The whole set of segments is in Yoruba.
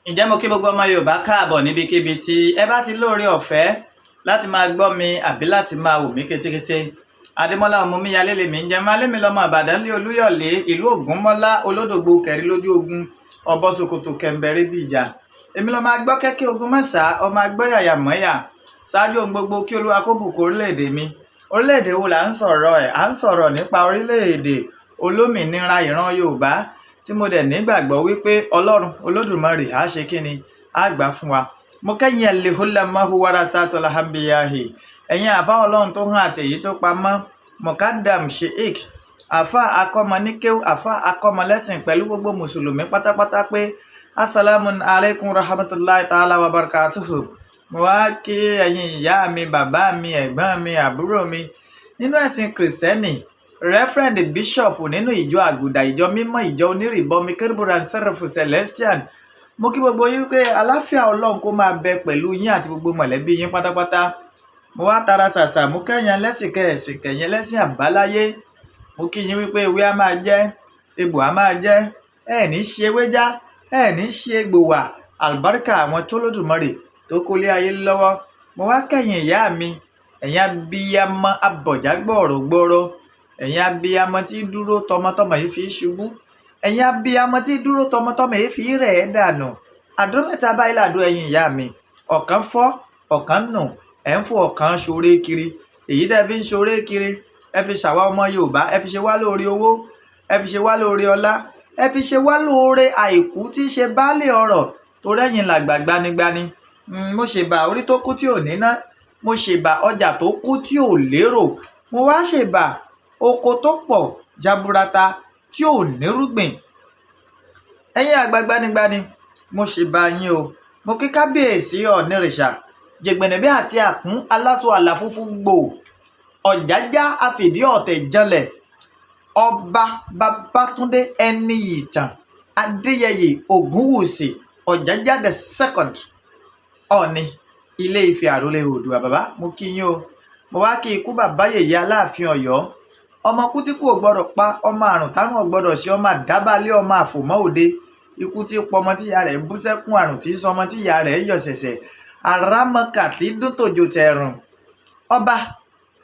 Ǹjẹ́ mo kí gbogbo ọmọ Yorùbá káàbọ̀ níbikíbi tí ẹ bá ti lóore ọ̀fẹ́ láti máa gbọ́ mi àbí láti máa wò mí kétékété. Adémọ́lá Ọmọmíyalé lèmi ń jẹ́, máa lémi lọ́mọ Ìbàdàn lé Olúyọ̀lé ìlú Ògúnmọ́lá olódògbò kẹ̀rí lójú ogun ọbọ Sokoto kẹ̀mbẹ̀rẹ̀ bí ìjà. Èmi lọ́mọ agbọ́ kẹ́kẹ́ ogun mẹ́sà ọmọ agbọ́ yàyà mọ́yà. Ṣáájú ohun gbogbo kí Olúwa kó bùkún orílẹ̀-èdè mi. Orílẹ̀-èdè wo là ń sọ̀rọ̀ ẹ̀? À ń sọ̀rọ̀ nípa orílẹ̀-èdè olómìnira ìran Yorùbá tí mo dẹ̀ nígbàgbọ́ wípé Ọlọ́run Olódùmarè á ṣe kíni á gbà fún wa. Mo kẹ́yìn al-ulamahu warasatul anbiyahi, ẹ̀yin àfa Ọlọ́run tó hàn àtẹ̀yí tó pamọ́, Mukadam Sheikh, àfa akọ́mọ níkéw, àfa akọ́mọ lẹ́sìn pẹ̀lú gbogbo mùsùlùmí pátápátá pé assalamu alaikum rahmatullahi ta'ala wa barakatuhu. Mo wá kí ẹ̀yin ìyá mi, bàbá mi, ẹ̀gbọ́n mi, àbúrò mi nínú ẹ̀sìn kìrìsìtẹ́nì, Reverend Bishop nínú ìjọ àgùdà, ìjọ mímọ́, ìjọ onírìbọmi kérúbùrán sẹ́rẹ̀fù celestial. Mo kí gbogbo yín pé àlàáfíà Ọlọ́run kó máa bẹ pẹ̀lú yín àti gbogbo mọ̀lẹ́bí yín pátápátá. Mo wá tara ṣàṣà mo kẹ́yìn ẹlẹ́sìn kẹ̀sìn kẹ̀yìn ẹlẹ́sìn àbáláyé. Mo kí yín wípé ewé á máa jẹ́, egbò á máa jẹ́, ẹ̀ ní ṣe ewé já, ẹ̀ ní ṣe egbò wà, àlùbáríkà àwọn tó lódùmarè tó kólé ayé lọ́wọ́. Mo wá kẹ́yìn ìyá mi, ẹ̀yin abiyamọ abọ̀já gbọ̀rọ̀gbọ̀rọ̀, ẹ̀yin abiyamọ tí dúró tọmọtọmọ yìí fi ṣubú, ẹ̀yin abiyamọ tí dúró tọmọtọmọ yìí fi rẹ̀ ẹ́ dànù. Àdó mẹ́ta báyìí làdó ẹ̀yin ìyá mi, ọ̀kan fọ́ ọ̀kan nù, ẹ̀ ń fún ọ̀kan ṣoré kiri. Èyí tẹ́ fi ń ṣoré kiri, ẹ fi ṣàwa ọmọ Yorùbá, ẹ fi ṣe wá lóore owó, ẹ fi ṣe wá lóore ọlá, ẹ fi ṣe wá lóore àìkú tí í ṣe baálé ọrọ̀ tó rẹ́yìn làgbà gbanigbani. Mo ṣèbà orí tó kú tí ò níná, mo ṣèbà ọjà tó kú tí ò lérò, mo wá ṣèbà oko tó pọ̀ jaburata tí ò nírúgbìn. Ẹ̀yin àgbà gbanigbani, mo ṣèbà yín o. Mo kí kábíyèsí ọ̀nìrìṣà jẹ̀gbẹ̀nẹ̀bí àti àkún aláṣọ àlàfúnfún gbò, ọ̀jájá àfìdí ọ̀tẹ̀ janlẹ̀, ọba Babátúndé Ẹniìtàn Adéyẹyè Ògúnwùsì Ọ̀jájá the second Ọ̀ọ̀ni Ilé Ifẹ̀ àrólé Oòduà. Bàbá mo kí yín o. Mo wá kí ikú bàbá yèyé Aláàfin Ọ̀yọ́, ọmọ kú tí kú ò gbọdọ̀ pa, ọmọ àrùn tárùn ò gbọdọ̀ ṣe, ọmọ àdábálé, ọmọ àfòmọ́ òde, ikú tí pọmọ tí ìyá rẹ̀ bú sẹ́kún, àrùn tí sọmọ tí ìyá rẹ̀ yọ̀ ṣẹ̀ṣẹ̀, àrámọkà tí dún tòjò tẹ̀rùn. Ọba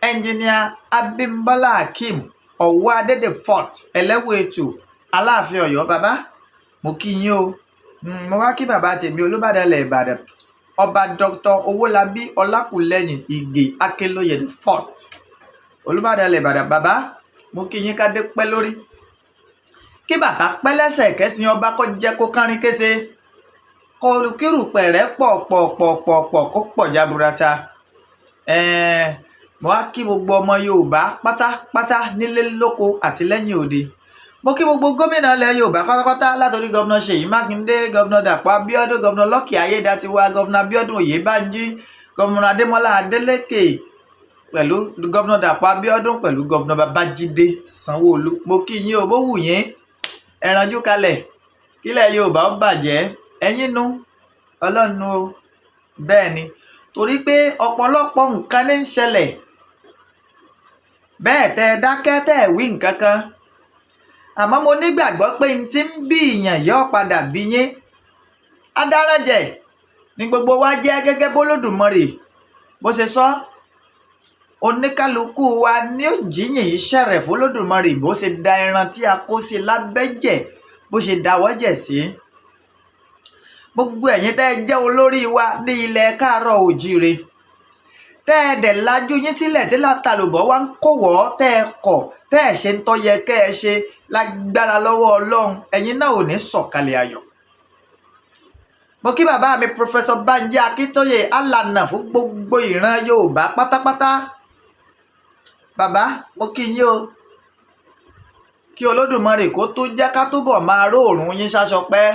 ẹnjìníà Abímbọ́lá Akeem Ọ̀wọ́ Adédè first Ẹlẹ́wùétù Aláàfin Ọ̀yọ́. Bàbá mo kí yín o. Mo wá kí bàbá tèmi Olúbàdàn ilẹ̀ Ìbàdàn, ọba Dr. Owólabí Ọlákùlẹ́yìn Ìgè Akínlóye the first Olúbàdàn ilẹ̀ Ìbàdàn. Bàbá mo kí yín ká dé pẹ́ lórí, kí bàtà pẹ́ lẹ́sẹ̀, kẹ́sìn ọba kó jẹ́ kó kárín kése, kó kírùpẹ̀ rẹ̀ pọ̀ kó pọ̀ jaburata. Mo wá kí gbogbo ọmọ Yorùbá pátápátá nílé lóko àti lẹ́yìn òde. Mo kí gbogbo gómìnà ilẹ̀ Yorùbá pátápátá látòrí gọ́vnà Ṣèyí Mákindé, gọ́vnà Dàpọ̀ Abíọ́dún, gọ́vnà Lọ́kì Ayédatiwa, gọ́vnà Abíọ́dún Oyèbánjí, gọ́vnà Adémọ́lá Adélékè pẹ̀lú gọ́vnà Dàpọ̀ Abíọ́dún pẹ̀lú gọ́vnà Babájídé Sanwó-Olú. Mo kí yín o. Bó wù yín ẹ rànjú kalẹ̀ kílẹ̀ Yorùbá ó bàjẹ́, ẹ̀yin nu Ọlọ́run o. Bẹ́ẹ̀ ni, torí pé ọ̀pọ̀lọpọ̀ nǹkan ní ń ṣẹlẹ̀, bẹ́ẹ̀ tẹ́ ẹ dákẹ́ tẹ́ ẹ wí nǹkan kan, àmọ́ mo nígbàgbọ́ pé n tí ń bí ìyàn yọ padà bí yín. Adáranjẹ ni gbogbo wa jẹ́ gẹ́gẹ́ b'Olódùmarè bó ṣe sọ. Oníkálukú wa ní ó jíyìn iṣẹ́ rẹ̀ f'Olódùmarè bó ṣe da ẹran tí a kó sí lábẹ́jẹ̀ bó ṣe dáwọ́jẹ̀ sí. Gbogbo ẹ̀yin tẹ́ ẹ jẹ́ olórí wa ní ilẹ̀ káàárọ̀ òjíire, tẹ́ ẹ dẹ̀ lajú yín sílẹ̀ tí látàlùbọ̀ wá ń kówọ́, tẹ́ ẹ kọ̀ tẹ́ ẹ ṣe ń tọ́yẹ kẹ́ ẹ ṣe, lágbára lọ́wọ́ Ọlọ́run ẹ̀yin náà ò ní sọ̀kalẹ̀ ayọ̀. Mo kí bàbá mi Professor Bánjí Akíntóyè alànà fún gbogbo ìran Yorùbá pátápátá. Bàbá mo kí yín o. Kí Olódùmarè kó tó jẹ́ ká túbọ̀ máa róòrùn yín ṣaṣọ pẹ́.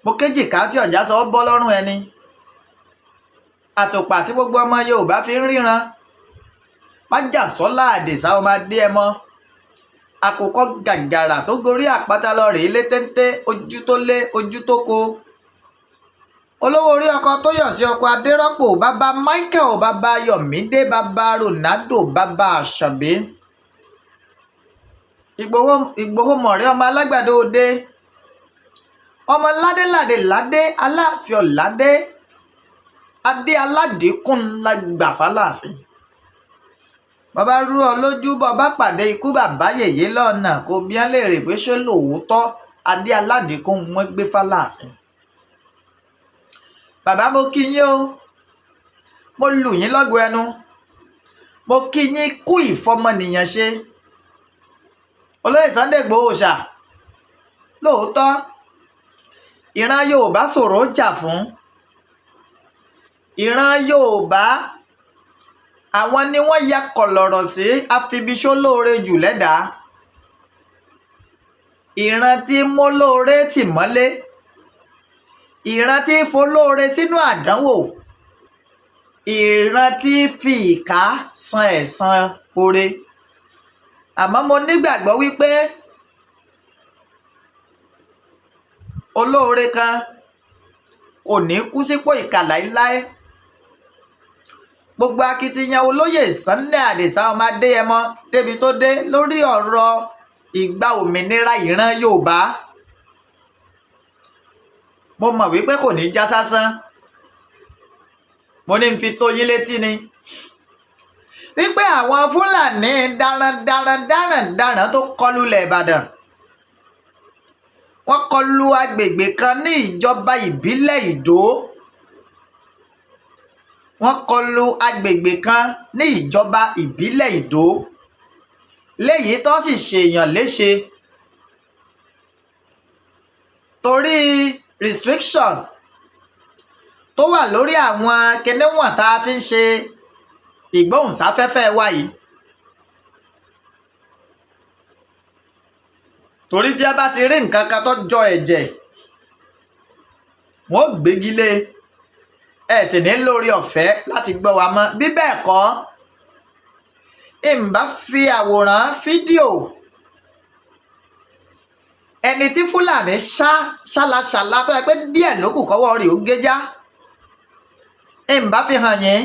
Mo kéjìká tí ọ̀já sọ bọ́ lọ́rùn ẹni, àtùpà tí gbogbo ọmọ Yorùbá fi ń ríran, Májàsọ́lá Àdìsá ọmọ Adéẹmọ, àkùkọ gàgàrà tó gorí àpáta lọ rèé lé téńté, ojú tó lé ojú tó ko. Olówó orí ọkọ tó yọ̀ sí ọkọ Adérọ́pò, bàbá Michael, bàbá Yọ̀mídé, bàbá Ronaldo, bàbá Àṣàbí. Ìgbòho mọ̀rẹ́ ọmọ alágbàdo òde, ọmọ ládéládé ládé aláàfin ọ̀ládé adé aládìkún la gbà fáláàfin. bàbá rú ọ lójú bàbá pàdé ikú bàbá yèyé lọ́nà kò bí á lè rè pé ṣé lóòótọ́ adé aládìkún wọn gbé fáláàfin. bàbá mo kí yín o, mo lù yín lọ́gọ ẹnu, mo kí yín kú ìfọmọnìyàn ṣe. olóyè Sunday Igboho ṣá lóòótọ́ ìran Yorùbá ṣòro jà fún. ìran Yorùbá àwọn ni wọ́n ya kọ̀lọ̀rọ̀ sí afibiṣólóore jù lẹ́dàá. ìran tí mólóore tì mọ́lé, ìran tí folóore sínú àdánwò, ìran tí fi ìkà san ẹ̀san oore. àmọ́ mo nígbàgbọ́ wípé olóore kan kò ní kú sípò ìkà láíláí. gbogbo akitiyan olóyè Sunday Adisa ọmọ Adéyẹmọ débi tó dé lórí ọ̀rọ̀ ìgbà òmìnira ìran Yorùbá, mo mọ̀ wípé kò ní já sásán. mo ní n fi tó yín létí ni wípé àwọn Fúlàní darandaran tó kọlù ilẹ̀ Ìbàdàn, wọ́n kọlù agbègbè kan ní ìjọba ìbílẹ̀ Ìdó. wọ́n kọlù agbègbè kan ní ìjọba ìbílẹ̀ Ìdó léyìí tó sì ṣèyàn léṣe torí restriction tó wà lórí àwọn kinníwọ̀n tá a fi ń ṣe ìgbóhùnsáfẹ́fẹ́ wa yìí. torí tí a bá ti rí nǹkan kan tó jọ ẹ̀jẹ̀ wọ́n gbégi lé, ẹ sì ní lórí ọ̀fẹ́ láti gbọ́ wa mọ́. bí bẹ́ẹ̀ kọ́ ìmbá fi àwòrán fídíò ẹni tí Fúlàní ṣálaṣàlá tó yẹ pé díẹ̀ ló kù kọ́wọ́ rẹ̀ ó géjá, ìmbá fi hàn yín.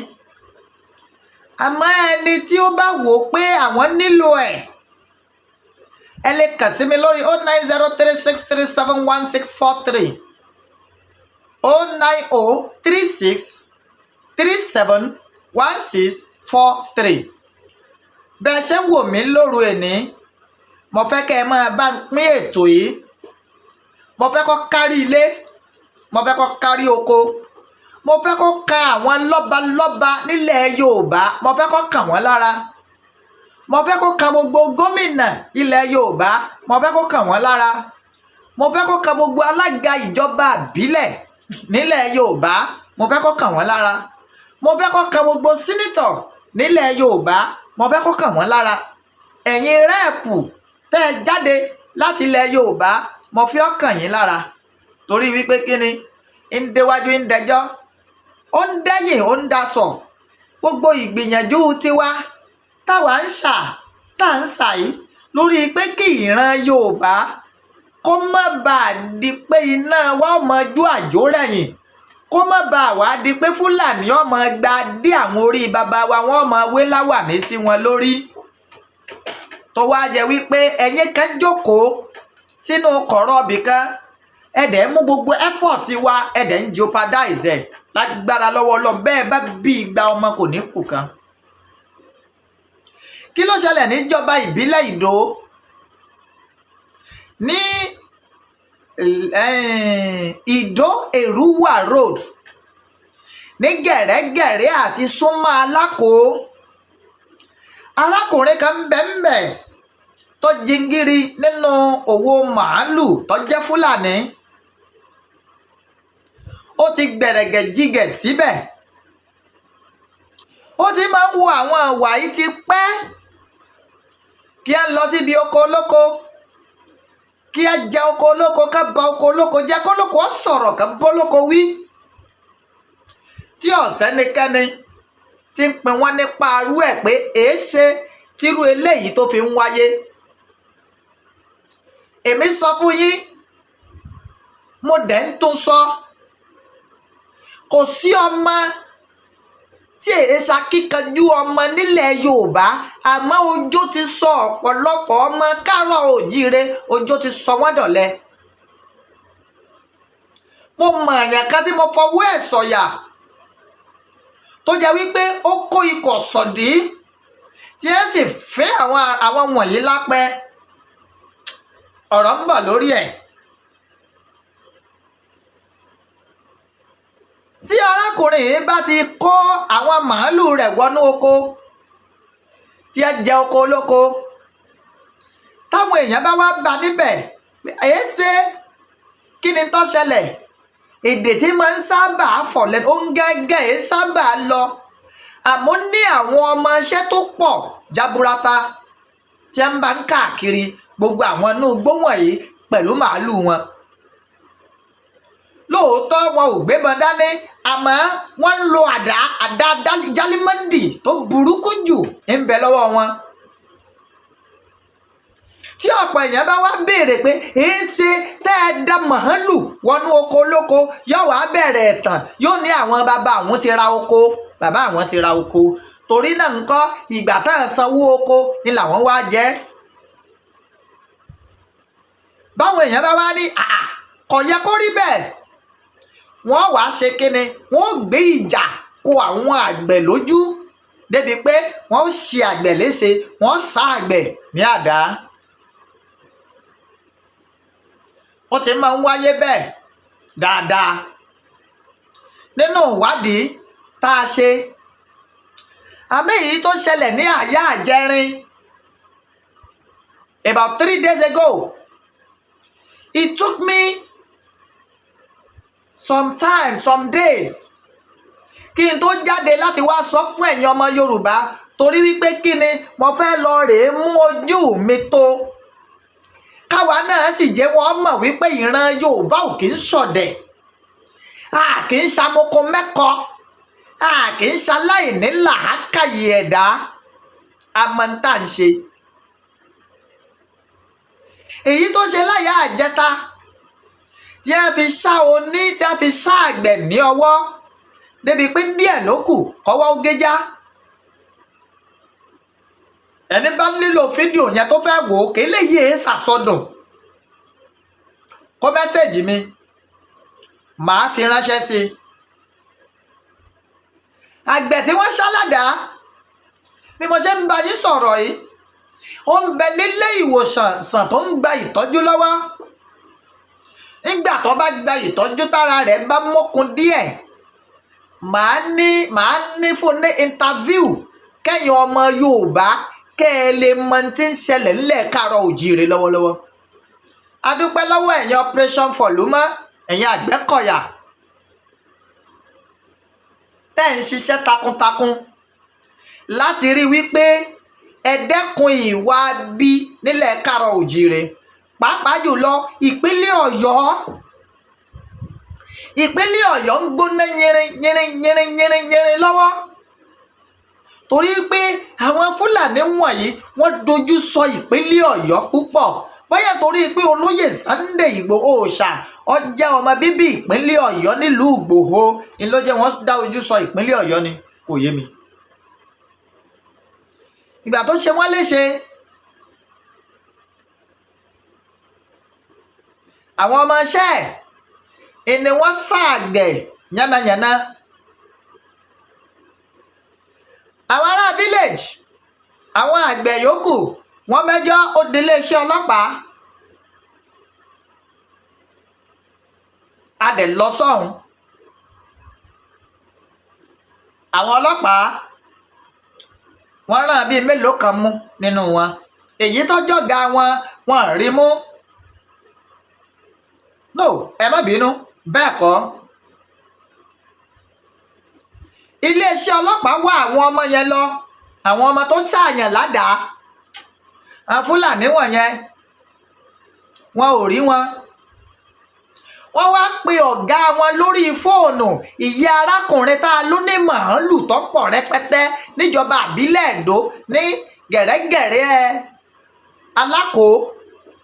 àmọ́ ẹni tí ó bá wò ó pé àwọn nílò ẹ̀, ẹ lè kàn sí mi lórí 09036371643 09036371643. bẹ́ẹ̀ ṣe ń wò mí lóru ẹni, mo fẹ́ kẹ́ ẹ máa bá pín ètò yìí. mo fẹ́ kó kárí ilé, mo fẹ́ kó kárí oko, mo fẹ́ kó kan àwọn lọ́balọ́ba nílẹ̀ Yorùbá, mo fẹ́ kó kàn wọ́n lára. mo fẹ́ kó kan gbogbo gómìnà ilẹ̀ Yorùbá, mo fẹ́ kó kàn wọ́n lára. mo fẹ́ kó kan gbogbo alága ìjọba ìbílẹ̀ nílẹ̀ Yorùbá, mo fẹ́ kó kàn wọ́n lára. mo fẹ́ kó kan gbogbo sínítọ̀ nílẹ̀ Yorùbá, mo fẹ́ kó kàn wọ́n lára. ẹ̀yin rẹ́ẹ̀pù tẹ́ ẹ jáde láti ilẹ̀ Yorùbá, mo fi ọ́ kàn yín lára. torí wípé kíni ń déwájú ń dẹjọ́, ó ń dẹ́yìn ó ń daṣọ. gbogbo ìgbìyànjú tiwa táwa ń ṣà yìí lórí pé kí ìran Yorùbá kó má bàa di pé iná wa ọmọ ju àjò rẹ̀yìn, kó má bàa wá di pé Fúlàní ọmọ gba dé àwọn orí bàbá wa, wọ́n ọmọ wé láwàní sí wọn lórí. tó wá jẹ́ wípé ẹ̀yin kan jókòó sínú kọ̀rọ̀ ibìkan, ẹ̀dẹ̀ mú gbogbo effort wa ẹ̀dẹ̀ ń jeopardize ẹ̀. lágbára lọ́wọ́ Ọlọ́run bẹ́ẹ̀ bá bí igba ọmọ kò ní kù kan. kí ló ṣẹlẹ̀ níjọba ìbílẹ̀ Ìdó ní Ìdó Èrúwà road ní gẹ̀rẹ́gẹ̀rẹ́ àti súnmọ́ Alákò. arákùnrin kan bẹ́ẹ̀ tó jingiri nínú òwò màálù tó jẹ́ Fúlàní. ó ti gbẹ̀rẹ̀gẹ̀ jígẹ̀ síbẹ̀, ó ti máa ń wo àwọn àwà yìí ti pẹ́. kí ẹ lọ síbi oko olóko, kí ẹ jẹ oko olóko, ká ba oko olóko jẹ́, kó lóko ó sọ̀rọ̀ ká bólóko wí. tí ọ̀sẹ́ nìkẹ́ni ti ń pin wọ́n nípa arú ẹ̀ pé èé ṣe tírú eléyìí tó fi ń wáyé. èmi sọ fún yín, mo dẹ̀ ń tún sọ, kò sí ọmọ tí èé ṣakíkanjú ọmọ nílẹ̀ Yorùbá, àmọ́ ọjọ́ ti sọ ọ̀pọ̀lọpọ̀ ọmọ káàárọ̀ oòjíire, ọjọ́ ti sọ wọ́n dọ̀lẹ. mo mọ̀ èèyàn kan tí mo fọwọ́ ẹ̀ sọ̀yà tó jẹ́ wípé ó kó ikọ̀ sọ̀dí tí ẹ sì fẹ́ àwọn wọ̀nyí lápẹ́. ọ̀rọ̀ ń bọ̀ lórí ẹ̀. tí arákùnrin yìí bá ti kó àwọn màálù rẹ̀ wọnú oko tí ẹ jẹ oko olóko, táwọn èèyàn bá wá bá níbẹ̀, èé ṣe kí ni tó ṣẹlẹ̀, èdè tí máa ń sábà fọ̀ lẹ́nu ó ń gẹ́gẹ́ èé sábà lọ. àmọ́ ní àwọn ọmọ iṣẹ́ tó pọ̀ jaburata tí ẹ ń bá ń káàkiri gbogbo àwọn inú igbó wọ̀nyí pẹ̀lú màálù wọn. lóòótọ́ wọn ò gbébọn dání, àmọ́ wọ́n ń lo àdá jálímọ́ndì tó burúkú jù ń bẹ lọ́wọ́ wọn. tí ọ̀pọ̀ èèyàn bá wá béèrè pé èé ṣe tẹ́ ẹ dá màálù wọnú oko olóko, yóò wá bẹ̀rẹ̀ ẹ̀tàn, yóò ní àwọn bàbá àwọn ti ra oko, bàbá àwọn ti ra oko, torí náà ńkọ́ ìgbà tá à ń sanwó oko ni làwọn wá jẹ́. báwọn èèyàn bá wá ní kò yẹ kó rí bẹ́ẹ̀, wọ́n wàá ṣe kíni, wọ́n gbé ìjà kó àwọn àgbẹ̀ lójú débi pé wọ́n ṣe àgbẹ̀ léṣe, wọ́n sá àgbẹ̀ ní àdá. ó ti máa ń wáyé bẹ́ẹ̀ dáadáa nínú ìwádìí tá a ṣe. àmì èyí tó ṣẹlẹ̀ ní àyà àjẹrin about 3 days ago, it took me some days kí n tó jáde láti wá sọ fún ẹ̀yin ọmọ Yorùbá, torí wípé kí ni mo fẹ́ lọ rèé mú ojú mi tó, káwa náà sì jẹ́ wọ́n mọ̀ wípé ìran Yorùbá ò kì í ṣọ̀dẹ̀, a kì í ṣamoko mẹ́kọ, a kì í ṣaláìní làákàyè ẹ̀dá, amọ̀ntà ń ṣe. èyí tó ṣe láyà àjẹta tí a fi ṣá àgbẹ̀ ní ọwọ́ débi pé díẹ̀ ló kù kọ́wọ́ ó géjá. ẹni bá nílò fídíò yẹn tó fẹ́ wò ó kí léyìí ẹ̀ ṣàsọdùn, kó mẹ́sẹ̀jì mi màá fi ránṣẹ́ sí i. àgbẹ̀ tí wọ́n ṣáládàá bí mo ṣe ń bá yín sọ̀rọ̀ yìí, ó ń bẹ nílé ìwòsàn tó ń gba ìtọ́jú lọ́wọ́. nígbà tó bá gba ìtọ́jú tára rẹ̀ bá mókun díẹ̀, màá ní fún ní interview kẹ́yìn ọmọ Yorùbá kẹ́ ẹ lè mọ tí ń ṣẹlẹ̀ nílẹ̀ Káàárọ̀ Oòjíire lọ́wọ́lọ́wọ́. a dúpẹ́ lọ́wọ́ ẹ̀yin Operation Fulani, ẹ̀yin Àgbẹ̀kọ̀yà tẹ́ ń ṣiṣẹ́ takuntakun láti rí wípé ẹ dẹ́kun ìwà bí nílẹ̀ Káàárọ̀ Oòjíire, pàápàá jùlọ ìpínlẹ̀ Ọ̀yọ́ ń gbóná yìnrìn lọ́wọ́, torí pé àwọn Fúlàní wọ̀nyí wọ́n dojú sọ ìpínlẹ̀ Ọ̀yọ́ púpọ̀. bóyá torí pé olóyè Sunday Ìgbòho Òòṣà ó jẹ́ ọmọ bíbí ìpínlẹ̀ Ọ̀yọ́ nílùú Ìgbòho ni ló jẹ́ wọ́n dá ojú sọ ìpínlẹ̀ Ọ̀yọ́ ni, kò yé mi. ìgbà tó ṣe wọ́n léṣe, àwọn ọmọ iṣẹ́ ẹ̀ ni wọ́n sá àgbẹ̀ yánnayànna. àwọn ará village, àwọn àgbẹ̀ yòókù wọ́n mẹ́jọ́ ó di iléeṣẹ́ ọlọ́pàá. a dẹ̀ lọ sọ́hún. àwọn ọlọ́pàá wọ́n rán bíi mélòó kan mú nínú wọn, èyí tọ́jọ́ ga wọn rí mú. no, ẹ má bínú, bẹ́ẹ̀ kọ́. iléeṣẹ́ ọlọ́pàá wá àwọn ọmọ yẹn lọ, àwọn ọmọ tó ṣàyàn ládàá, àwọn Fúlàní wọ̀nyẹn wọn ò rí wọn. wọ́n wá pe ọ̀gá wọn lórí fóònù, ìyá arákùnrin tá a ló ní màálù tó pọ̀ rẹpẹtẹ níjọba àbílẹ̀ Ẹ̀dó ní gẹ̀rẹ́gẹ̀rẹ́ Alákò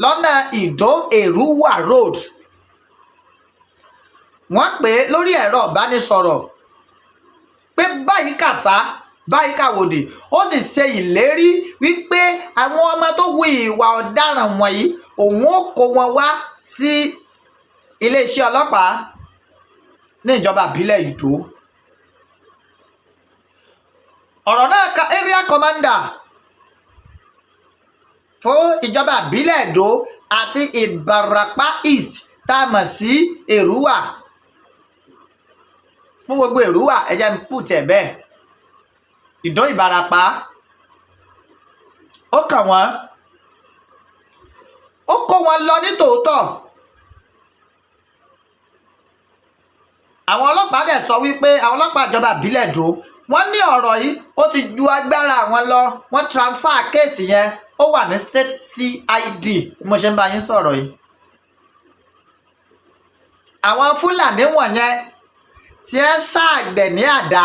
lọ́nà Ìdó Èrúwà road. wọ́n pè é lórí ẹ̀rọ ìbánisọ̀rọ̀ pé báyìí kàsá báyìí kàwòdì, ó sì ṣe ìlérí wípé àwọn ọmọ tó hu ìwà ọ̀daràn wọ̀nyí òun ó kó wọn wá sí iléeṣẹ́ ọlọ́pàá. ní ìjọba ìbílẹ̀ Ìdó. ọ̀rọ̀ náà ka area commander fún ìjọba ìbílẹ̀ Ìdó àti Ìbàràpá East tá a mọ̀ sí Èrúwà. fún gbogbo Èrúwà ẹ jẹ́ n put ẹ̀ bẹ́ẹ̀. Ìdó Ìbàràpá ó kàn wọ́n, ó kó wọn lọ ní tòótọ́. àwọn ọlọ́pàá dẹ̀ sọ wípé àwọn ọlọ́pàá ìjọba ìbílẹ̀ Ìdó wọ́n ní ọ̀rọ̀ yìí ó ti ju agbára àwọn lọ, wọ́n transfer kéèsì yẹn, ó wà ní state CID mo ṣe ń bá yín sọ̀rọ̀ yìí. àwọn Fúlàní wọ̀nyẹn tí ẹ ṣàgbẹ̀ ní àdá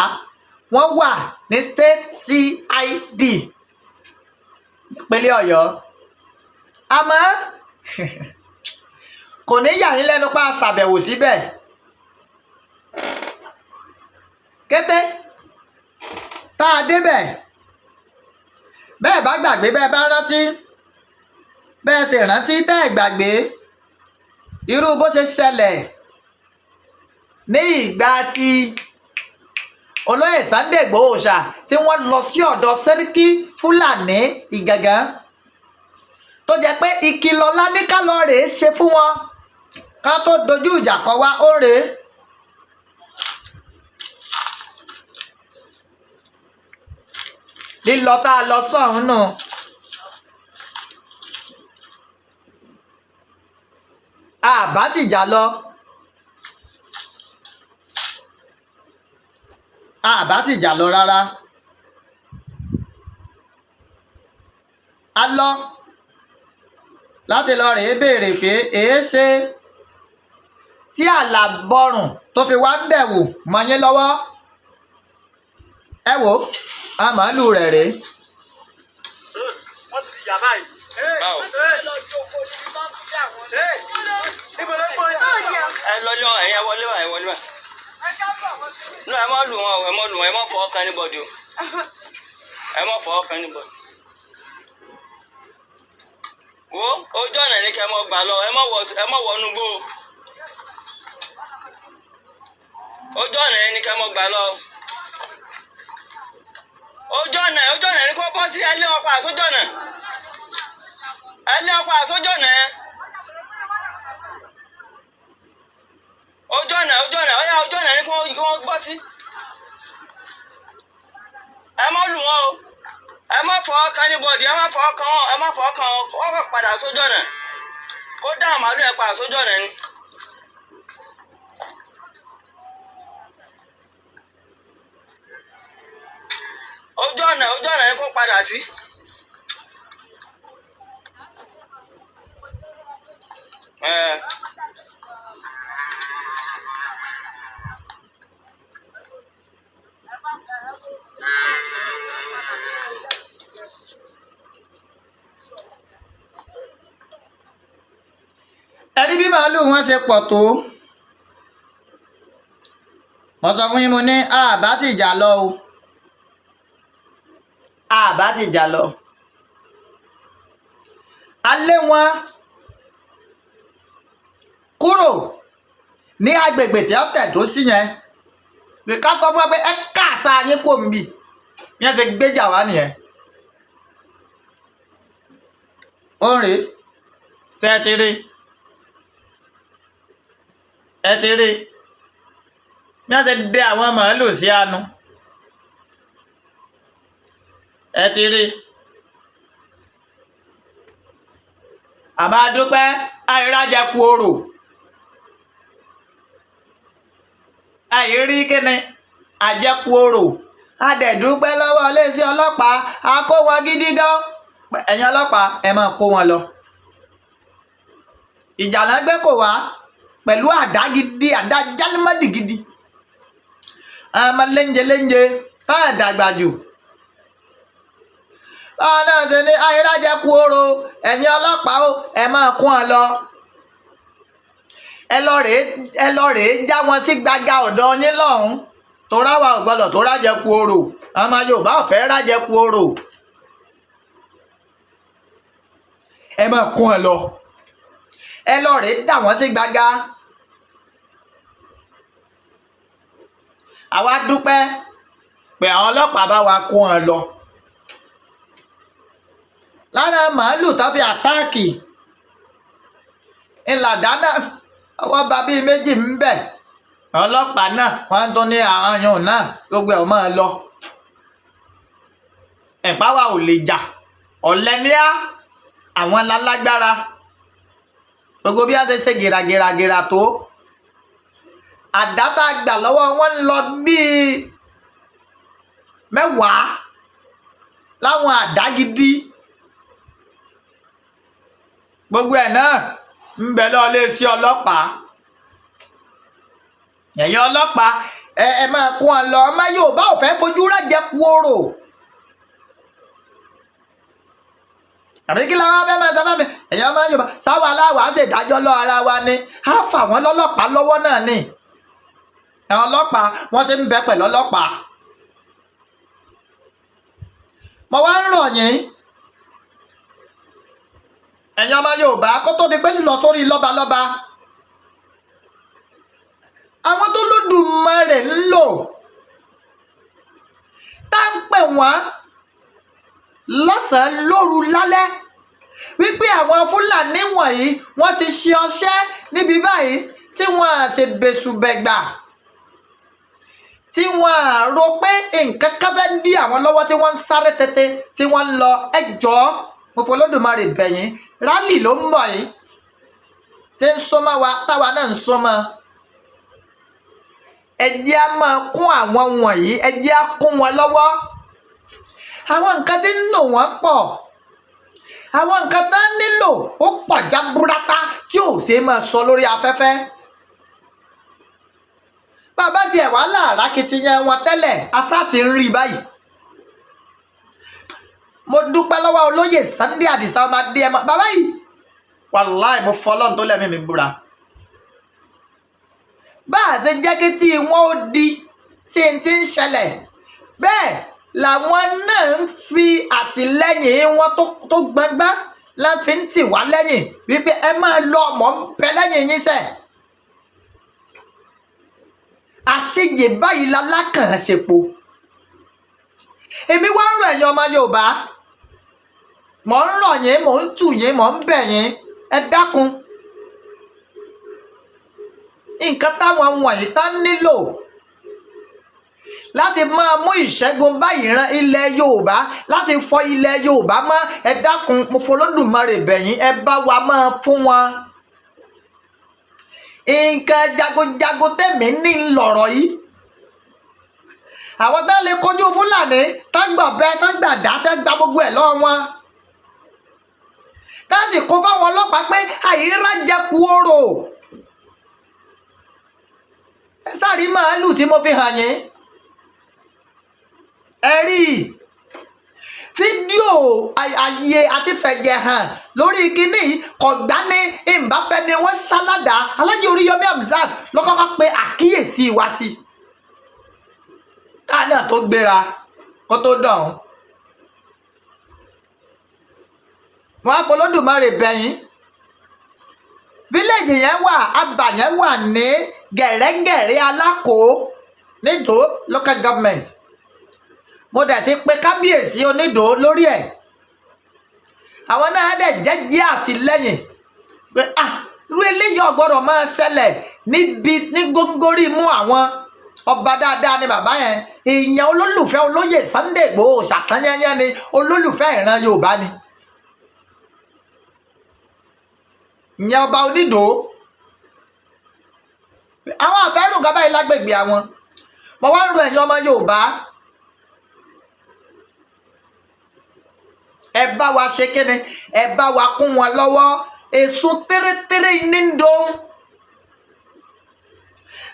wọ́n wà ní state CID ìpínlẹ̀ Ọ̀yọ́. àmọ́ kò ní yà yín lẹ́nu pa ṣàbẹ̀wò síbẹ̀. kété tá a débẹ̀, bẹ́ẹ̀ bá gbàgbé bẹ́ẹ̀ bá rántí, bẹ́ẹ̀ sì rántí tẹ́ ẹ̀ gbàgbé irú bó ṣe ṣẹlẹ̀ ní ìgbà tí olóyè Sunday Igboho Òòṣà tí wọ́n lọ sí ọ̀dọ̀ Sẹ́ríkí Fúlàní Ìgàngán, tó jẹ́ pé ìkìlọ̀ ńlá ní ká lọ rèé ṣe fún wọn ká tó dojú ìjà kọ wá ó rèé. lílọ tá a lọ sọ́hún nù. àbá tìjà lọ. àbá tìjà lọ rárá. a lọ láti lọ rèé béèrè pé èéṣe tí àlàbọrùn tó fi wá ń dẹ̀wò mọ́ yín lọ́wọ́. ẹ wò ó, a màálù rẹ̀ rèé. wọ́n ti yà báyìí. ẹ lọ́jọ́ ẹ̀yẹ wọlé wá ẹ wọlé wá. no ẹ má lù wọn o, ẹ má lù wọn, ẹ má fọwọ́ kan anybody o, ẹ má fọwọ́ kan anybody. wo ojú ọ̀nà ní kẹ́ ẹ mọ́ gbà lọ, ẹ má wọnú gbó o. ojú ọ̀nà ní kẹ́ ẹ mọ́ gbà lọ. ojú ọ̀nà ní kó bọ́ sí ẹlẹ́ ọ̀pá àsójú ọ̀nà. ẹlẹ́ ọ̀pá àsójú ọ̀nà. ojú ọ̀nà ọ̀yá ojú ọ̀nà ní kó bọ́ sí. ẹ má lù wọn o, ẹ má fọwọ́ kan anybody, ẹ má fọwọ́ kan wọn, ẹ má fọwọ́ kan wọn, wọ́n kàn padà sójú ọ̀nà. kó dáhùn màálù ẹ̀ padà sójú ọ̀nà ni. ojú ọ̀nà ni kó padà sí. ẹ̀rí bí màálù wọn ṣe pọ̀ tó. mo sọ fún yín mo ní àbá tìjà lọ o, àbá tìjà lọ. a lé wọn kúrò ní agbègbè tí wọ́n tẹ̀dó sí yẹn. ká sọ fún wa pé ẹ káàsà yín kò ń bì bí wọ́n ṣe gbéjà wá nìyẹn. ó ń rèé tẹ́ ẹ ti rí bí wọ́n ṣe dé àwọn màálù sí àánú. ẹ ti rí. àbá dúpẹ́ àìrájẹ kú orò. àìrí kíni àjẹkù orò. adẹ̀dúpẹ́ lọ́wọ́ iléeṣẹ́ ọlọ́pàá a kó wọn gidi gan. ẹ̀yin ọlọ́pàá ẹ máa kó wọn lọ. ìjàlá gbé kò wá pẹ̀lú àdá gidi, àdá jálímọ́dì gidi. àmọ́ léńjẹ táà dàgbà jù. báwọn náà ṣe ní àìrájẹ kú orò, ẹ̀yin ọlọ́pàá o ẹ máa kó wọn lọ. ẹ lọ rèé já wọn sí gbàgà ọ̀dọ̀ yín lọ́hùn-ún. tó ráwà ò gbọ́dọ̀ tó rájẹ kú orò, ọmọ Yorùbá ò fẹ́ rájẹ kú orò. ẹ máa kó wọn lọ. ẹ lọ rèé dà wọ́n sí gbàgà. àwa dúpẹ́ pé àwọn ọlọ́pàá bá wa kó wọn lọ. lára màálù tó fi àtáàkì ìlàdá náà ọwọ́ bá bíi méjì ń bẹ̀. ọlọ́pàá náà wọ́n tún ní àwọn yòó náà gbogbo ẹ̀ máa lọ. ẹ̀pá wa ò lè jà ọ̀lẹ́níà àwọn lálágbára gbogbo bí a ṣe gèràgèràgèrà tó àdá tá a gbà lọ́wọ́ wọn ń lọ bíi 10 láwọn àdá gidi gbogbo ẹ̀ náà ń bẹ lọ lé sí ọlọ́pàá. ẹ̀yin ọlọ́pàá ẹ máa kó wọn lọ ọmọ Yorùbá ò fẹ́ fojú rẹ̀jẹ̀ kúrò. àbí kí làwọn abẹ́ máa sábà mi ẹ̀yin ọmọ Yorùbá sáwọn aláwọ̀ á ṣèdájọ́ lọ ara wa ni á fà wọ́n lọ́lọ́pàá lọ́wọ́ náà ni. àwọn ọlọ́pàá wọ́n ti ń bẹ pẹ̀lú ọlọ́pàá. mo wá ń rọ̀ yín ẹ̀yin ọmọ Yorùbá kó tó di pé lílọ sórí lọ́balọ́ba àwọn tó lódùmarè ń lò tá ń pè wọ́n lọ́sàn-án lóru lálẹ́ wípé àwọn Fúlàní wọ̀nyí wọ́n ti ṣe ọṣẹ́ níbi báyìí tí wọ́n á ṣe bẹ̀sùbẹ̀gbà tí wọ́n á rò pé nǹkan kan fẹ́ dí àwọn lọ́wọ́ tí wọ́n ń sáré tètè tí wọ́n ń lọ ẹjọ́ mo fọlọ́dùmarè bẹ̀yìn rálì ló ń bọ̀ yìí tí ń súnmọ́ wa táwa náà ń súnmọ́ ẹ jẹ́ á máa kún àwọn wọ̀nyí ẹ jẹ́ á kún wọn lọ́wọ́. àwọn nǹkan tí ń lò wọ́n pọ̀ àwọn nǹkan tó nílò ó pọ̀ jaburata tí ò ṣe máa sọ lórí afẹ́fẹ́. bàbá tiẹ̀ wá láàrá kìtìyàn wọn tẹ́lẹ̀ asá ti ń rí báyìí. mo dúpẹ́ lọ́wọ́ olóyè Sunday Àdìsá ọmọ Adéyẹmọ bàbá yìí wàláì mo fọlọ́n tó lẹ́mí mi búra. bá a ṣe jẹ́ kí tí wọ́n ó di sí ti ń ṣẹlẹ̀ bẹ́ẹ̀ làwọn náà ń fi àtìlẹ́yìn wọn tó gbangba láfi ń tì wá lẹ́yìn wípé ẹ máa lọ ọmọ ń bẹ lẹ́yìn yín sẹ́. àṣeyè báyìí lálákànṣepo. èmi wá ń rọ̀ ẹ̀yin ọmọ Yorùbá mò ń rọ̀ yín mò ń tù yín mò ń bẹ̀ yín ẹ dákun nǹkan táwọn wọ̀nyí tán nílò láti máa mú ìṣẹ́gun báyìí ran ilẹ̀ Yorùbá láti fọ ilẹ̀ Yorùbá mọ́ ẹ dákun mo fọlọ́dùmarè bẹ̀yìn ẹ bá wa máa fún wọn. nǹkan jagunjagun tẹ̀mí ní lọ̀rọ̀ yìí àwọn tá lè kojú Fúlàní tá gbọ̀bẹ tá gbàdá tá gba gbogbo ẹ̀ lọ́wọ́ wọn tá sì kó fáwọn ọlọ́pàá pé àyíká jẹ kú oró. ẹ sáré màálù tí mo fi hàn yín ẹ rí fídíò àyè àti fẹ̀jẹ̀ hàn lórí kínní kọ̀gbá ní ìbáfẹ́ ni wọ́n ṣáládàá Alhaji Oríyọmí Hamzat ló kọ́kọ́ pe àkíyèsí wa sí ká náà tó gbéra kó tó dọ̀hún. wọ́n á fọlọ́dùmarè bẹ̀yìn fílẹ̀jì yẹn wà abà yẹn wà ní gẹ̀rẹ́gẹ̀rẹ́ Alákò nídò local government. mo dẹ̀ ti pe kábíyèsí Onídò lórí ẹ̀ àwọn náà dẹ̀ jẹ́jẹ́ àtìlẹ́yìn pé irú eléyìí ọ̀gbọ́dọ̀ máa ṣẹlẹ̀ ní góńgórí mú àwọn ọba dáadáa ni bàbá yẹn èèyàn olólùfẹ́ olóyè Sunday Igboho ṣàtányányá ni olólùfẹ́ ìran Yorùbá ni ìyẹn ọba Onídò àwọn àfẹ́rù gaba yìí lágbègbè àwọn mo wá ń ro ẹ̀yin ọmọ Yorùbá ẹ bá wa ṣe kíni ẹ bá wa kún wọn lọ́wọ́ èso tẹ́rẹ́tẹ́rẹ́ ní ń dòun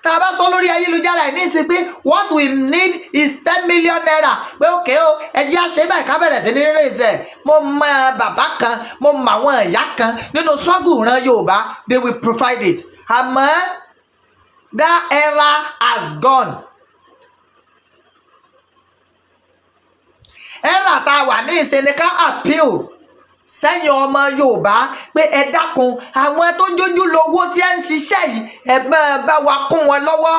tá a bá sọ lórí ayélujára ẹ̀ ní ìsìn pé what we need is 10 million naira pé òkè o ẹ jẹ́ àṣẹ báyìí ká bẹ̀rẹ̀ sí ní rèézẹ̀ mo mọ bàbá kan mo mọ àwọn ìyá kan nínú struggle ìran Yorùbá they will provide it àmọ́ that era has gone. era tá a wà ní ìsinmi ká appeal sẹ́yìn ọmọ Yorùbá pé ẹ dákun àwọn tó jójú lówó tí ẹ ń ṣiṣẹ́ yìí ẹ máa bá wa kún wọn lọ́wọ́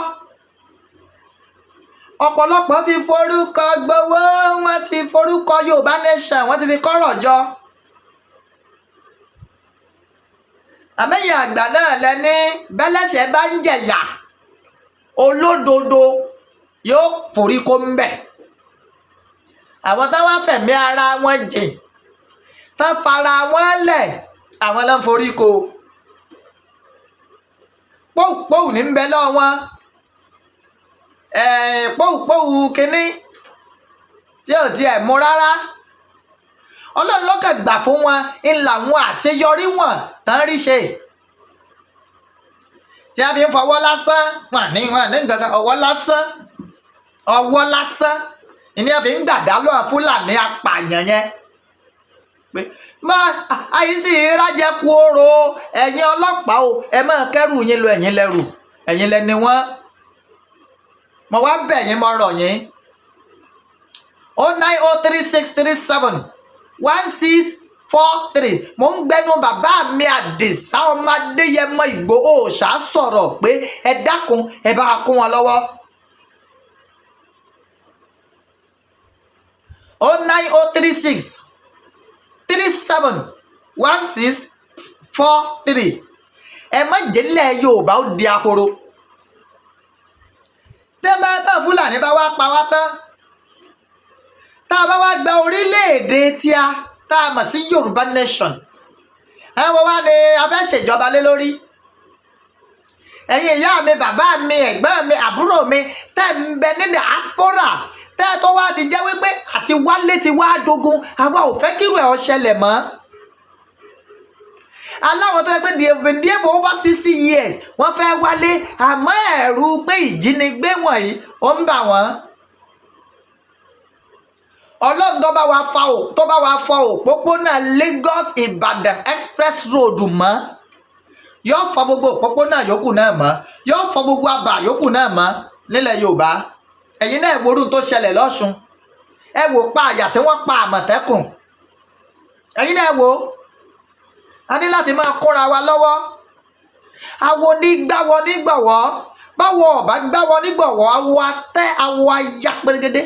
ọ̀pọ̀lọpọ̀ ti forúkọ gbowó, wọ́n ti forúkọ Yorùbá nation, wọ́n ti fi kọ́rọ̀ jọ. àmẹ́yìn àgbà náà lẹ́ni bẹ́lẹ́sẹ̀ bá ń jẹ̀yà olódodo yóò forí kó ń bẹ̀. àwọn táwọn fẹ̀mí ara wọn jìn tán fara wọn lẹ̀ àwọn ló ń forí kó. pòùpòù ní ń bẹ lọ́wọ́ wọn, pòùpòù kínní tí ò tiẹ̀ mú rárá. Ọlọ́run ló kàn gbà fún wọn ń làwọn àṣeyọrí wọn tán rí ṣe. tí a fi ń fọwọ́ lásán wọn ní nǹkan kan, ọwọ́ lásán ìní a fi ń gbàdá lọ́wọ́ Fúlàní apààyàn yẹn. pé má àyíṣì rájẹ kú oró ẹ̀yin ọlọ́pàá o, ẹ máa kẹ́rù yín lọ, ẹ̀yin lẹ́rù, ẹ̀yin lẹ́ni wọ́n. mo wá bẹ̀ yín, mo rọ̀ yín. 09036371643. mo ń gbẹnu bàbá mi Àdìsá ọmọ Adéyẹmọ Ìgbòho ṣá sọ̀rọ̀ pé ẹ dákun ẹ bá kún wọn lọ́wọ́. 09036371643. ẹ má jẹ́lẹ̀ Yorùbá ó di ahoro. tẹ́ bá tán Fúlàní bá wá pa wá tán, tá a bá wá gba orílẹ̀-èdè tíá tá a mọ̀ sí Yorùbá nation, ẹ̀wọ̀n wá ní a fẹ́ ṣèjọba lé lórí. ẹ̀yin ìyá mi, bàbá mi, ẹ̀gbọ́n mi, àbúrò mi tẹ́ ń bẹ ní diaspora, tẹ́ tó wá ti jẹ́ wípé àti wálé ti wá dogun, àwa ò fẹ́ kírú ẹ̀ ó ṣẹlẹ̀ mọ́. aláwọn tó yẹ pé they've been there for over 60 years wọ́n fẹ́ wálé, àmọ́ ẹ̀rù pé ìjínigbé wọ̀nyí ó ń bà wọ́n. Ọlọ́run tó bá wa fọ òpópónà Lagos Ibadan express road mọ́, yóò fọ gbogbo òpópónà yòókù náà mọ́, yóò fọ gbogbo àbà yòókù náà mọ́ nílẹ̀ Yorùbá. ẹ̀yin náà worú tó ṣẹlẹ̀ lọ́ṣun, ẹ wò pa àyà tí wọ́n pa Àmọ̀tẹ́kùn. ẹ̀yin náà wò, a ní láti máa kóra wa lọ́wọ́. àwọn onígbàwọ̀ nígbàwọ̀, báwo ọ̀bá gbàwọ̀ nígbàwọ̀, àwọ̀ atẹ́ àwọ̀ ayá pérégedé.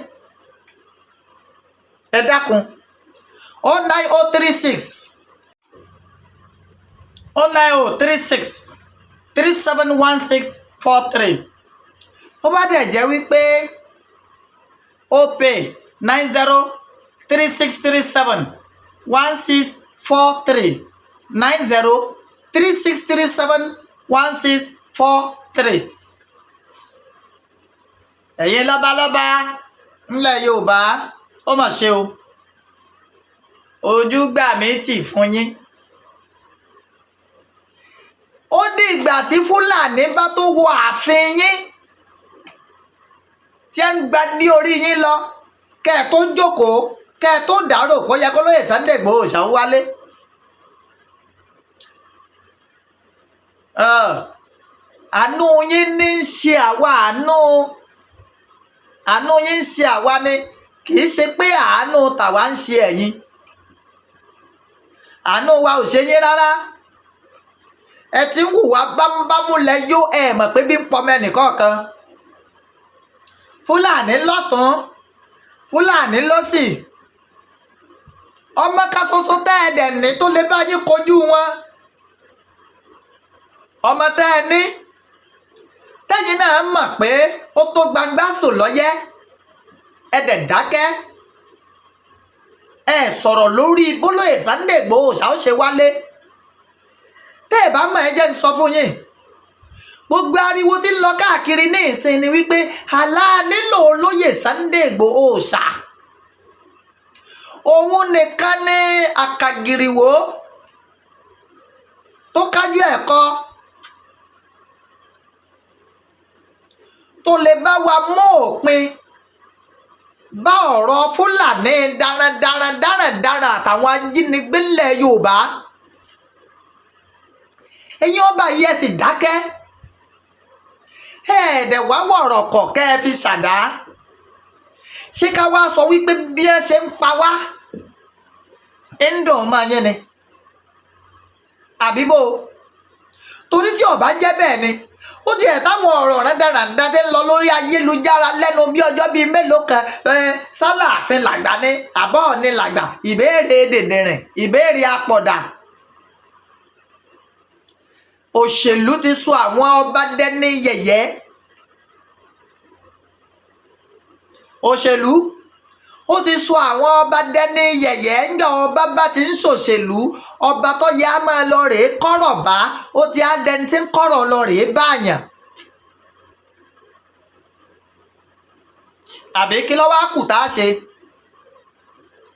ẹ dákun. 09036371643. ó bá dẹ̀ jẹ́ wípé ó pè 9036371643 9036371643. ẹ̀yin lọ́balọ́ba ńlẹ̀ Yorùbá, ó mà ṣe o, ojú gbà mí tì fún yín. ó di ìgbà tí Fúlàní bá tó wọ ààfin yín, tí ẹ ń gba ní orí yín lọ, kẹ́ ẹ tó jókòó, kẹ́ ẹ tó dárò kó yẹ kó lóye Sunday Igboho ṣá wálé. àánú yín ní ń ṣe àwa, àánú yín ń ṣe àwa ni, kì í ṣe pé àánú tàwa ń ṣe ẹ̀yin. àánú wa ò ṣe yín rárá. ẹ ti ń hùwà bámúbámú lẹ yó, ẹ mọ̀ pé bí ń pọmọ ẹnìkọ̀ọ̀kan. Fúlàní lọ́tún, Fúlàní lọ́sì, ọmọ ká ṣoṣo tẹ́ ẹ dẹ̀ ní tó lè bá yín kojú wọn. ọmọ tẹ́ ẹ ní tẹ́yìn náà mọ̀ pé ó tó gbangba sùn lọ́yẹ́, ẹ dẹ̀ dákẹ́, ẹ sọ̀rọ̀ lórí bólóyè Sunday Igboho ṣá ó ṣe wálé. tẹ́ ẹ bá mọ̀, ẹ jẹ́ ń sọ fún yín, gbogbo ariwo tí ń lọ káàkiri ní ìsìn ni wípé àlá nílò olóyè Sunday Igboho ṣá. òun nìkan ní àkàgìrìwò tó kájú ẹ̀kọ́ tó lè bá wa mú òpin bá ọ̀rọ̀ Fúlàní dáradára àtàwọn ajínigbé ńlẹ̀ Yorùbá. ẹ̀yin ọba yìí ẹ sì dákẹ́, ẹ̀ẹ́dẹ̀ wá wọ̀rọ̀ kọ̀ kẹ́ ẹ fi ṣàdá. ṣé ká wá sọ wípé bí ẹ ṣe ń pa wá ń dùn ọmọ yẹn ni àbíbò? torí tí ọba jẹ́ bẹ́ẹ̀ ni ó ti ẹ̀ táwọn ọ̀rọ̀ rẹ̀ dáradára tẹ́ ń lọ lórí ayélujára lẹ́nu bí ọjọ́ bíi mélòó kan sálà àfin làgbà ní àbọ̀ ní làgbà ìbéèrè dèdèrìn ìbéèrè apọ̀dà. Òṣèlú ti sọ àwọn ọba dẹni yẹ̀yẹ́. Òṣèlú ó ti sọ àwọn ọba dẹni yẹ̀yẹ́ ńgbà ọba bá ti ń ṣòṣèlú ọba tó yẹ á máa lọ rèé kọ́rọ̀ bá ó ti á dẹni tí ń kọ́rọ̀ lọ rèé báyàn. Àbí kí ló wá kù tá a ṣe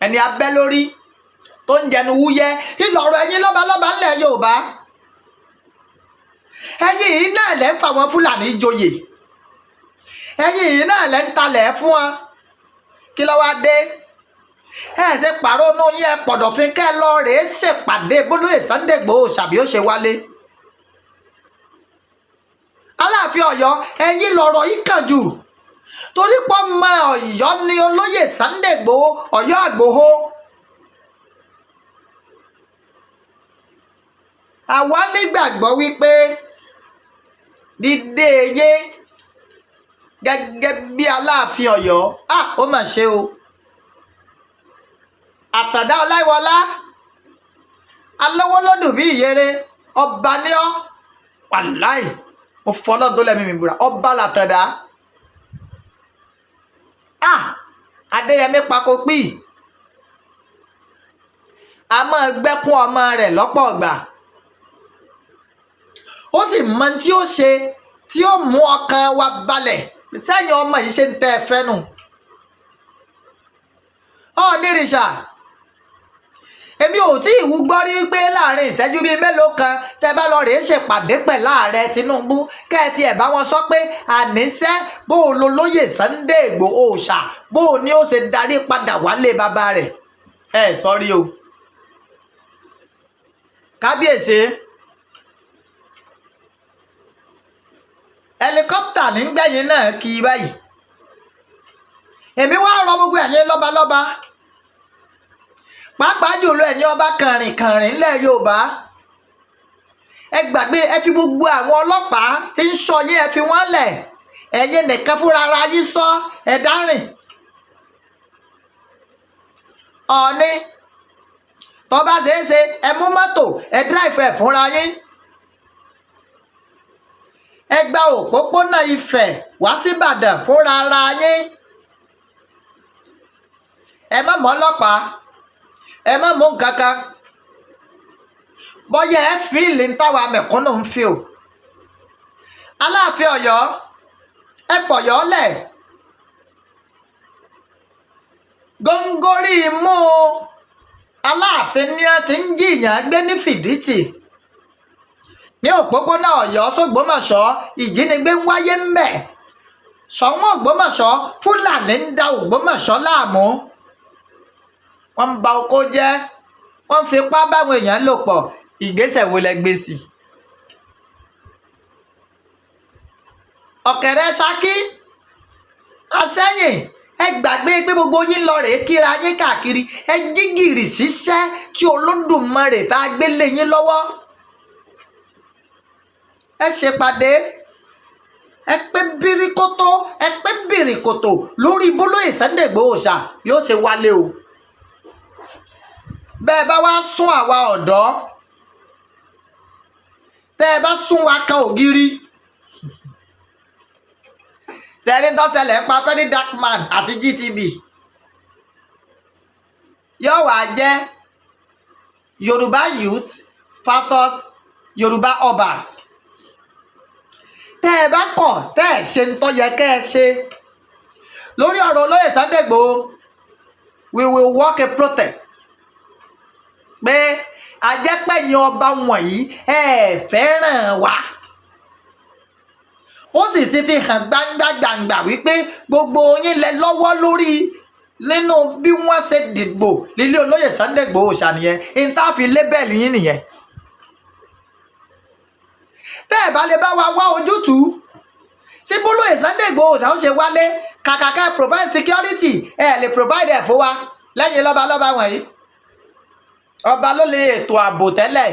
ẹni abẹ́ lórí tó ń jẹnu wúyẹ́ ìlọ̀rọ̀ ẹ̀yin lọ́balọ́ba ńlẹ̀ Yorùbá. Ẹ̀yin yìí náà lẹ́ ń fa àwọn Fúlàní joyè, ẹ̀yin yìí náà lẹ́ ń talẹ̀ fún wọn. Kí ló wá dé ṣe pàrónú yín pọ̀dọ̀fín kẹ́ lọ rèé ṣèpàdé bólóyè Sunday Igboho ṣàbí ó ṣe wálé. Aláàfin Ọ̀yọ́ ẹ̀yin lọ̀rọ̀ yìí kàn jù torí pọ́ mọ Ọ̀yọ́ ni olóyè Sunday Igboho Ọ̀yọ́ Ìgbòho. Àwa nígbàgbọ́ wípé dídé yé gẹ́gẹ́ bí Aláàfin Ọ̀yọ́ ó mà ṣe o. Àtàndá Ọláìwọlá alówólódù bí ìyèrè ọba ní ọ́ wàláì mo fọlọ́ tó lẹ́mí mi búra ọba làtàndá. Adéyẹmí pako pí a máa gbẹ́kún ọmọ rẹ̀ lọ́pọ̀ ọgbà ó sì mọ tí ó ṣe tí ó mú ọkàn wa balẹ̀ sẹ́yìn ọmọ yìí ṣe ń tẹ́ ẹ fẹ́ nù. Onírìṣà èmi ò tí ì wú gbọ́ rí pé láàrin ìṣẹ́jú bíi mélòó kan tẹ́ bá lọ rèé ṣèpàdé pẹ̀lú ààrẹ Tinubu kẹ́ẹ̀tì ẹ̀ bá wọn sọ pé àníṣẹ́ bó o lo lóyè Sunday Igboho ṣà bó o ní ó ṣe darí padà wálé bàbá rẹ̀ sọ́rí o. Kábíyèsí ẹlikọ́pítà ní gbẹ̀yìn náà kí i báyìí. Èmi wá rọ gbogbo ẹ̀yin lọ́balọ́ba pàápàá jùlọ ẹ̀yin ọba kàrìnkàrìn ńlẹ̀ Yorùbá ẹ gbàgbé ẹ fi gbogbo àwọn ọlọ́pàá tí ń sọ yín ẹ fi wọ́n lẹ̀ ẹ̀yin nìkan fúnra ara yín sọ ẹ dárìn. Ọ̀ọ́ni tó bá ṣeé ṣe ẹ mú mọ́tò ẹ dráìfù ẹ̀ fúnra yín. Ẹ gba òpópónà Ifẹ̀ wá sí Ìbàdàn fúnra ara yín. Ẹ má mọ ọlọ́pàá ẹ má mú nǹkan kan bọ́yá ẹ fíìlì ń táwa mẹ̀kúnnù ń fi o. Aláàfin Ọ̀yọ́ ẹ fọ̀yọ́ lẹ̀ góńgórí imú Aláàfin ni a ti ń jìyàn gbé ní Fìdítì ní òpópónà Ọ̀yọ́ s'Ògbómọ̀ṣọ́ ìjínigbé ń wáyé ń bẹ̀. Ṣọ̀wọ́n Ògbómọ̀ṣọ́ Fúlàní ń da Ògbómọ̀ṣọ́ láàmú wọ́n ń ba oko jẹ́ wọ́n ń fipá báwọn èèyàn lò pọ̀. Ìgbésẹ̀ wo lẹ gbé sí? Ọ̀kẹ́rẹ́ Ṣakí Àṣẹ̀yìn ẹ gbàgbé pé gbogbo yín lọ rèé kíra yín káàkiri ẹ jígìrì ṣiṣẹ́ tí Olódùmarè tá a gbé lé yín lọ́wọ́. Ẹ ṣèpàdé ẹ pé bíríkótó ẹ pé bìrìkòtò lórí bólóyè Sunday Igboho ṣà yóò ṣe wálé o. Bẹ́ẹ̀ bá wá sún àwa ọ̀dọ́ tẹ́ ẹ bá sún wa kan ògiri sẹ́ni tó ṣẹlẹ̀ pa Fẹ́ni Darkman àti GTB yóò wá jẹ́ Yorùbá youth versus Yorùbá obas. Tẹ́ ẹ bá kọ̀ tẹ́ ẹ ṣe ń tọ́ yẹ kẹ́ ẹ ṣe lórí ọ̀rọ̀ olóyè Sunday Igboho we will walk a protest pé ajẹ́pẹ̀yìn ọba wọ̀nyí ẹ fẹ́ràn wa. Ó sì ti fi hàn gbangba wípé gbogbo yín lẹ lọ́wọ́ lórí nínú bí wọ́n ṣe dìbò lílé olóyè Sunday Igboho ṣàníyẹn ìntàfi lébẹ̀lì yín nìyẹn. Bẹ́ẹ̀ bá lè bá wa wá ojútùú sí bólóyè Sunday Igboho ṣà ó ṣe wálé kàkàkà provide security lè provide ẹ̀ fún wa lẹ́yìn lọ́balọ́ba wọ̀nyí. Ọba ló lè ètò ààbò tẹ́lẹ̀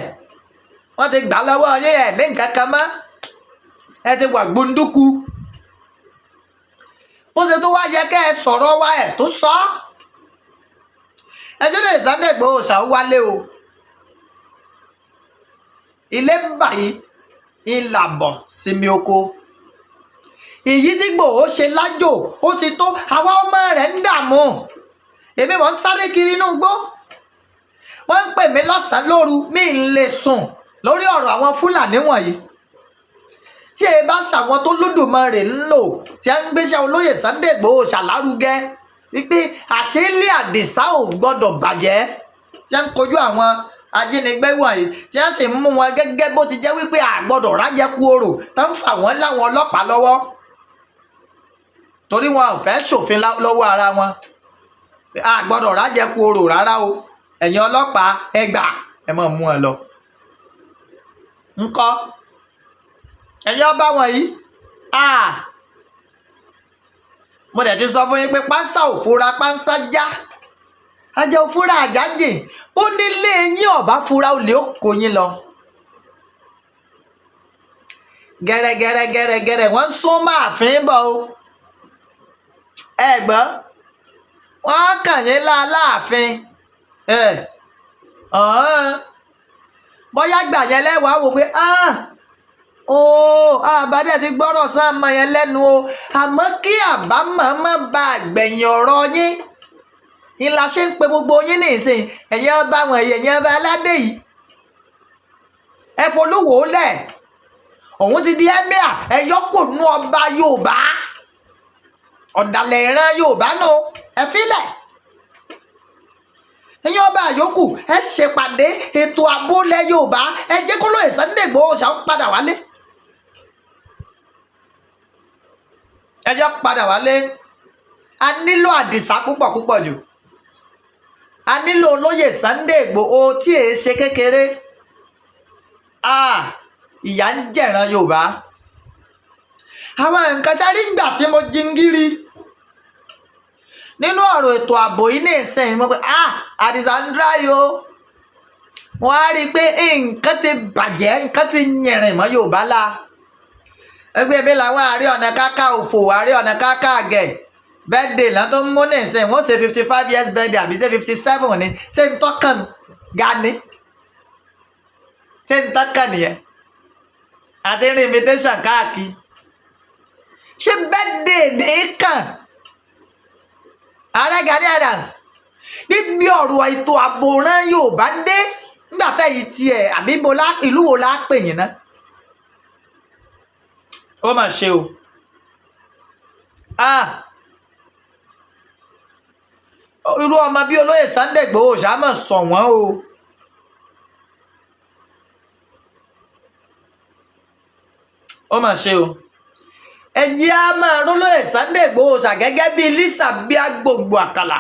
wọ́n ti gbà lọ́wọ́ yín ẹ̀ ní nǹkan kan mọ́ ẹ ti wà gbóńdúkú bó ṣe tó wá yẹ kẹ́ ẹ sọ̀rọ̀ wa ẹ̀ tó sọ ẹjọ́ lè Sunday Igboho ṣà wálé o ilé báyìí ìlàbọ̀ sinmi oko èyí tí Igboho ṣe lájò ó ti tó àwa ọmọ rẹ̀ ń dààmú èmi mọ̀ ń sáré kiri inú igbó wọ́n ń pè mí lọ́sàn-án lóru mi ń lè sùn lórí ọ̀rọ̀ àwọn Fúlàní wọ̀nyí tí ẹ bá ṣàwọn tó lódùmarè ń lò tí a ń gbéṣẹ́ olóyè Sunday Igboho ṣàlárugẹ wípé àṣélé Àdìsá ò gbọ́dọ̀ bàjẹ́ tí a ń kojú àwọn ajínigbé wọ̀nyí tí a sì ń mú wọn gẹ́gẹ́ bó ti jẹ́ wípé àgbọ́dọ̀ rájẹkú orò tó ń fà wọ́n láwọn ọlọ́pàá lọ́wọ́ torí wọn ò fẹ́ ṣòfin lọ́wọ́ ara wọn àgbọ́dọ̀ rájẹkú orò rárá o ẹ̀yin ọlọ́pàá ẹ gbà ẹ máa mú ẹ lọ ńkọ́ ẹ̀yin ọba wọ̀nyí mo dẹ̀ ti sọ fún yín pé pánsá ò fura pánsá já ajá ò fura àjájì ó nílé yín ọba fura olè ó kó yín lọ gẹ̀rẹ̀gẹ̀rẹ̀gẹ̀rẹ̀ wọ́n sún máa fi ń bọ̀ o ẹ gbọ́ wọ́n kàn yín láàfin bóyá gbà yẹn lẹ́wàá wò pé àbádẹ ti gbọ́rọ̀ sáàmà yẹn lẹ́nu o àmọ́ kí àbámọ̀ má ba àgbẹ̀yìn ọ̀rọ̀ yín ìlà ṣe ń pe gbogbo yín nìsín ẹ̀yin ọba wọn ẹ̀yin ọba aládé yìí ẹ folúwo lẹ̀ òun ti di emir ẹ̀yọ́ kò nú ọba Yorùbá ọ̀dàlẹ̀ ìran Yorùbá nù ẹ filẹ̀ ẹ̀yin ọba àyókù ẹ ṣèpàdé ètò ààbò ilẹ̀ Yorùbá ẹ jẹ́ kó lóye Sunday Igboho ṣá padà wálé ẹ jẹ́ padà wálé a nílò Àdìsá púpọ̀ jù a nílò olóyè Sunday Igboho tí èé ṣe kékeré ìyà ń jẹ̀ràn Yorùbá àwọn nǹkan tá rí gbà tí mo jingiri nínú ọ̀rọ̀ ètò ààbò yìí ní ìsìn mo pé Àdìsá ń dá yo wọ́n á rí i pé nǹkan ti bàjẹ́ nǹkan ti yẹ̀rìn mọ́ Yorùbá la ẹgbẹ́ mi làwọn Ààrẹ Ọ̀nà Kakanfò Ààrẹ Ọ̀nà Kakanfò birthday là tó ń mú ní ìsìn wọ́n ṣe 55 years birthday àbí ṣe 57 ni ṣé ń tọ́kàn ga ni ṣé ń tọ́kàn nìyẹn àti rí invitation káàkiri ṣé birthday nìkan Ààrẹ Gani Adams níbi ọ̀rọ̀ ètò àbòrán Yorùbá dé nígbà tẹ́yìí tiẹ̀ àbí ìlú wo la pè yín ná ó mà ṣe o irú ọmọ bí olóyè Sunday Igboho ṣàmọ̀ sọ wọ́n o ó mà ṣe o ẹ̀jẹ̀ á máa rólóyè Sunday Igboho ṣà gẹ́gẹ́ bí Lisa bí agbègbè àkàlà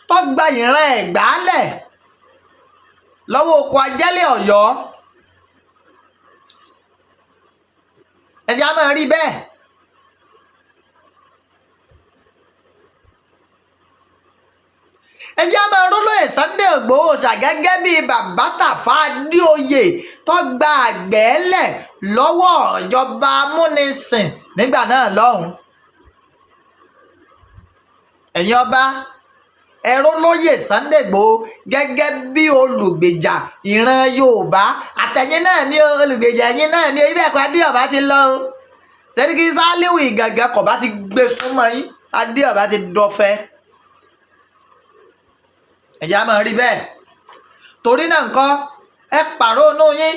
tó gba ìran Ẹ̀gbálẹ̀ lọ́wọ́ oko Ajẹ́lẹ̀ Ọ̀yọ́ ẹ̀jẹ̀ á máa rí bẹ́ẹ̀ ẹjẹ́ a máa rólóyè Sunday Igboho ṣà gẹ́gẹ́ bí bàbá Tàfà Adéoyè tó gba Àgbẹ̀ẹ́lẹ̀ lọ́wọ́ ìjọba amúnisìn nígbà náà lọ́hùn ẹ̀yin ọba ẹ rólóyè Sunday Igboho gẹ́gẹ́ bí olùgbèjà ìran Yorùbá àtẹ̀yìn náà ní olùgbèjà ẹ̀yin náà ní ibẹ̀ kọ́ Adéọba ti lọ o Sẹ́ríkì Sálíù Ìgàngán kò bá ti gbé súnmọ́ yín Adéọba ti dọ̀fẹ́ ẹ̀jẹ̀ á máa rí bẹ́ẹ̀ torí náà nǹkan ẹ pààrọ̀ inú yín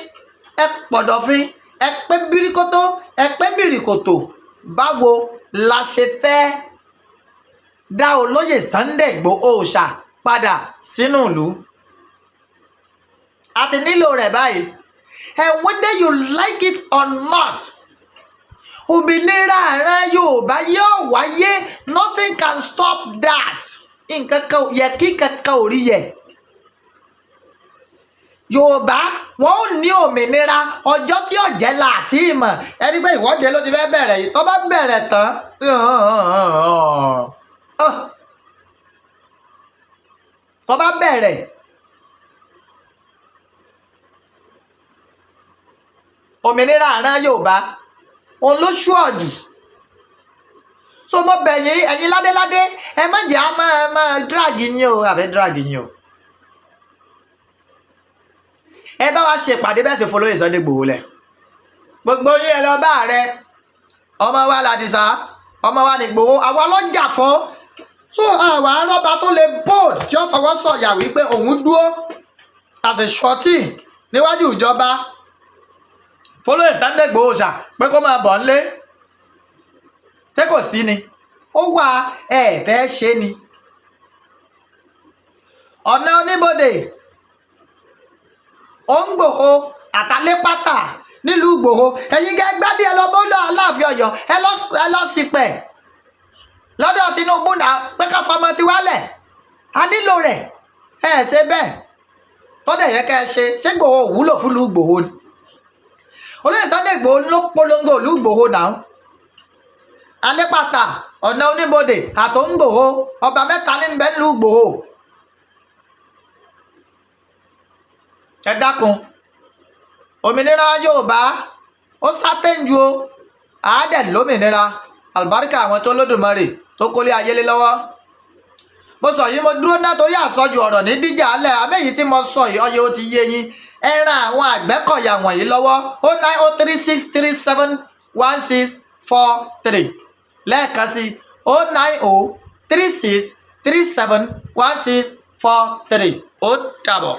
ẹ pọ̀dọ̀fin ẹ pé bíríkótó ẹ pé bíríkòtò báwo la ṣe fẹ́ dá olóyè Sunday Igboho ṣà padà sínú ìlú a ti nílò rẹ̀ báyìí and whether you like it or not òmìnira àrà Yorùbá yóò wáyé nothing can stop that nǹkan kan yẹ kí kankan ò rí yẹ Yorùbá wọn ò ní òmìnira ọjọ́ tí ọ̀jẹ̀ là àti ìmọ̀ ẹni pé ìwọ́de ló ti fẹ́ bẹ̀rẹ̀ yìí tó bá bẹ̀rẹ̀ tán tó bá bẹ̀rẹ̀ òmìnira àrán Yorùbá òun ló ṣúọ̀jù. So mo bẹ̀ yín ẹ̀yin ládéládé ẹ má jẹ́ á máa drag yín o, àfẹ́ drag yín o. Ẹ bá wa ṣe ìpàdé bẹ́ẹ̀ sì folóyè Sunday Igboho lẹ̀. Gbogbo yín ẹ lọ bá ààrẹ, ọmọ wa l'Àdìsá, ọmọ wa ní Igboho, àwa ló jà fún. So àwa rọ́bà tó lè bold tí ó fọwọ́ sọ̀yà wípé òun dúró as a shorty níwájú ìjọba. Folóyè Sunday Igboho ṣà pé kó máa bọ̀ nílé. Ṣé kò sí ni? Ó wà fẹ́ ṣe ni. Ọ̀nà oníbodè ó ń Igboho àtàlépátá nílùú Igboho. Ẹ̀yin gẹ́ gbádì ẹ lọ bọ́dọ̀ Aláàfin Ọ̀yọ́ ẹ lọ sípẹ̀ lọ́dọ̀ Tinubu náà pé ká fọmọ ti wálẹ̀. A nílò rẹ̀ ṣe bẹ́ẹ̀ tọ́dẹ̀ yẹ kẹ́ ẹ ṣe. Ṣé Igboho wúlò fún ìlú Igboho ni? Olóyè Sunday Igboho ló polongo ìlú Igboho náà. Alépàtà, ọ̀nà oníbodè àtò ń Igboho, ọba mẹ́ta ní ń bẹ nílùú Igboho. Ẹ dákun òmìnira Yorùbá ó sátẹ́ǹjú o, àádẹ́ lómìnira àlùbáríkà àwọn tó lódùmarè tó kólé ayé lé lọ́wọ́. Mo sọ yìí mo dúró náà torí àsọjù ọ̀rọ̀ ní díjà alẹ́ àmẹ́yìí tí mo sọ yìí ọyẹ ó ti yé yín. Ẹ ran àwọn Àgbẹ̀kọ̀yà wọ̀nyí lọ́wọ́ 09036371643 lẹ́ẹ̀kan sí 09036371643 ó dàbọ̀.